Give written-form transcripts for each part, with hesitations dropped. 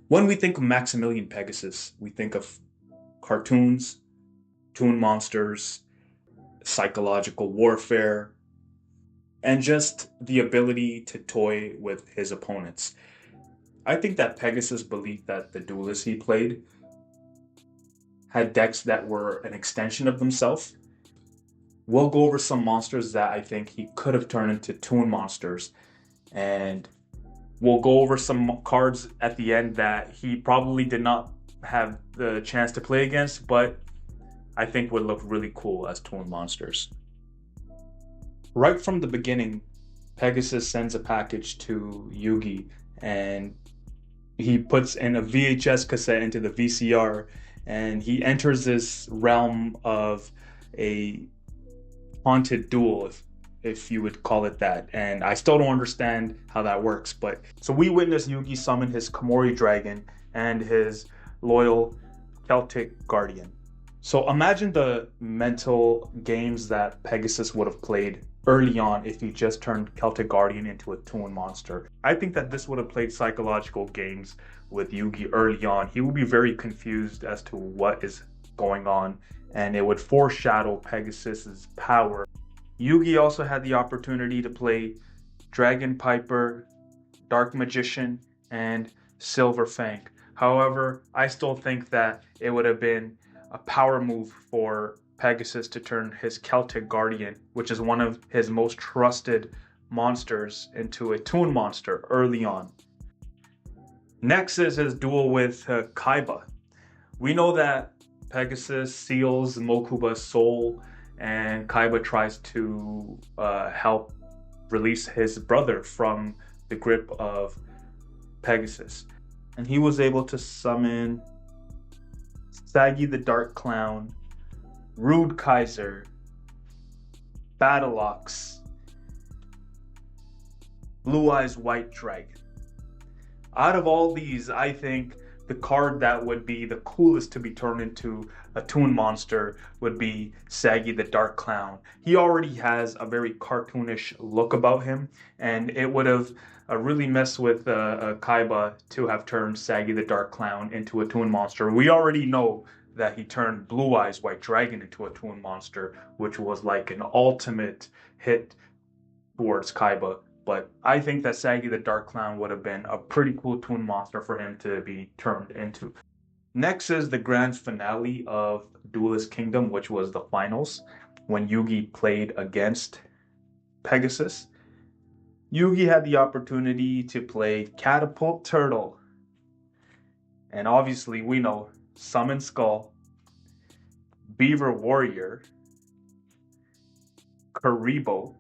When we think of Maximilian Pegasus, we think of cartoons, toon monsters, psychological warfare, and just the ability to toy with his opponents. I think that Pegasus believed that the duelists he played had decks that were an extension of themselves. We'll go over some monsters that I think he could have turned into toon monsters, and we'll go over some cards at the end that he probably did not have the chance to play against, but I think would look really cool as toon monsters. Right from the beginning, Pegasus sends a package to Yugi and he puts in a VHS cassette into the VCR and he enters this realm of a haunted duel, if you would call it that. And I still don't understand how that works. But so we witness Yugi summon his Komori dragon and his loyal Celtic guardian. So imagine the mental games that Pegasus would have played early on if he just turned Celtic Guardian into a toon monster. I think that this would have played psychological games with Yugi early on. He would be very confused as to what is going on, and it would foreshadow Pegasus's power. Yugi also had the opportunity to play Dragon Piper, Dark Magician, and Silver Fang. However, I still think that it would have been a power move for Pegasus to turn his Celtic Guardian, which is one of his most trusted monsters, into a toon monster early on. Next is his duel with Kaiba. We know that Pegasus seals Mokuba's soul and Kaiba tries to help release his brother from the grip of Pegasus. And he was able to summon Saggy the Dark Clown, Rude Kaiser, Battleox, Blue Eyes White Dragon. Out of all these, I think the card that would be the coolest to be turned into a toon monster would be Saggy the Dark Clown. He already has a very cartoonish look about him, and it would have really messed with Kaiba to have turned Saggy the Dark Clown into a toon monster. We already know that he turned Blue Eyes White Dragon into a toon monster, which was like an ultimate hit towards Kaiba. But I think that Saggy the Dark Clown would have been a pretty cool toon monster for him to be turned into. Next is the grand finale of Duelist Kingdom, which was the finals, when Yugi played against Pegasus. Yugi had the opportunity to play Catapult Turtle. And obviously we know Summon Skull, Beaver Warrior, Karibo,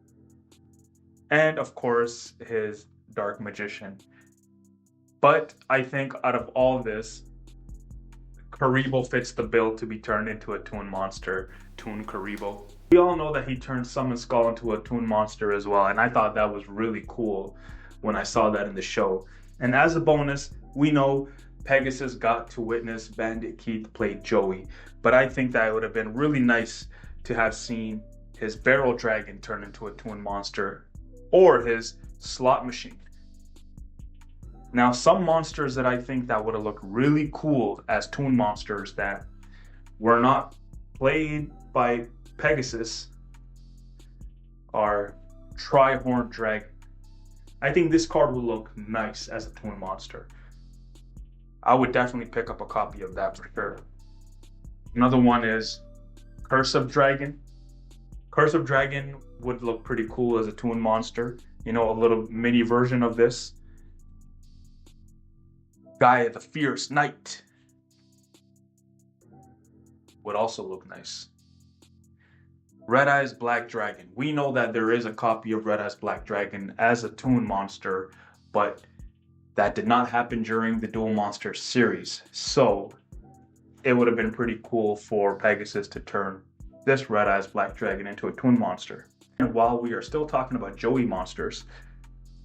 and of course his Dark Magician. But I think out of all this, Karibo fits the bill to be turned into a toon monster, Toon Karibo. We all know that he turned Summon Skull into a toon monster as well, and I thought that was really cool when I saw that in the show. And as a bonus, we know Pegasus got to witness Bandit Keith play Joey, but I think that it would have been really nice to have seen his Barrel Dragon turn into a toon monster, or his Slot Machine. Now, some monsters that I think that would have looked really cool as toon monsters that were not played by Pegasus are Tri-Horned Dragon. I think this card would look nice as a toon monster. I would definitely pick up a copy of that for sure. Another one is Curse of Dragon. Curse of Dragon would look pretty cool as a toon monster. You know, a little mini version of this. Gaia the Fierce Knight would also look nice. Red Eyes Black Dragon. We know that there is a copy of Red Eyes Black Dragon as a toon monster, but that did not happen during the Duel Monsters series. So it would have been pretty cool for Pegasus to turn this Red Eyes Black Dragon into a toon monster. And while we are still talking about Joey monsters,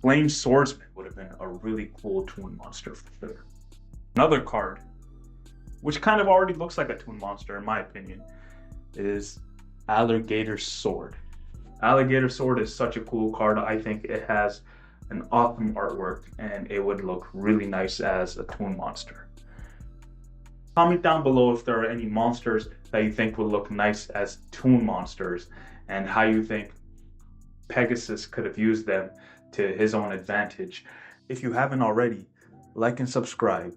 Flame Swordsman would have been a really cool toon monster for sure. Another card, which kind of already looks like a toon monster in my opinion, is Alligator Sword. Alligator Sword is such a cool card. I think it has an awesome artwork, and it would look really nice as a Toon monster. Comment down below if there are any monsters that you think would look nice as Toon monsters, and how you think Pegasus could have used them to his own advantage. If you haven't already, like and subscribe,